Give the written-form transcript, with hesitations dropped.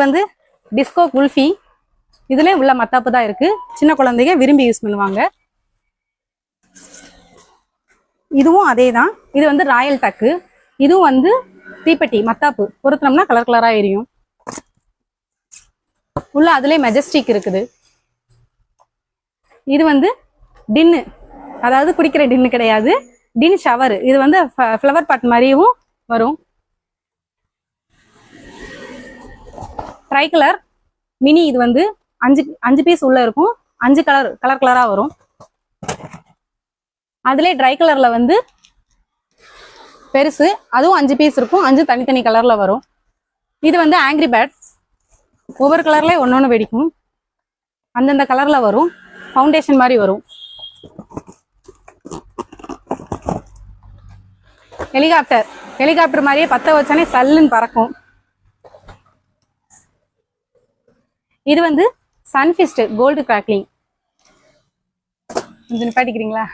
வந்து டிஸ்கோ குல்ஃபி. இதுல உள்ள மத்தாப்பு தான் இருக்கு. சின்ன குழந்தைங்க விரும்பி யூஸ் பண்ணுவாங்க. இதுவும் அதே தான். இது வந்து ராயல் டக்கு. இதுவும் வந்து தீப்பெட்டி மத்தாப்பு பொருத்தனம்னா கலர் கலரா எரியும். உள்ள அதுலயே மெஜஸ்டிக் இருக்குது. இது வந்து டின்னு, அதாவது குடிக்கிற டின்னு கிடையாது, டின் ஷவர். இது வந்து ஃப்ளவர் பாட் மாதிரியும் வரும். Try colour mini. இது வந்து அஞ்சு பீஸ் உள்ள இருக்கும். 5 கலர் கலரா வரும். அதுல ட்ரை கலர்ல வந்து பெருசு, அதுவும் 5 பீஸ் இருக்கும். 5 தனித்தனி கலர்ல வரும். இது வந்து ஆங்கிரி பேர்ட்ஸ். ஒவ்வொரு கலர்ல ஒன்னொன்னு வெடிக்கும். அந்தந்த கலர்ல வரும். ஃபவுண்டேஷன் மாதிரி வரும். ஹெலிகாப்டர் மாதிரியே பத்த வச்சானே சல்லுன்னு பறக்கும். இது வந்து சன்ஃபிஸ்ட் கோல்டு கிராக்லிங். கொஞ்சம் நிப்பாட்டிக்கிறீங்களா?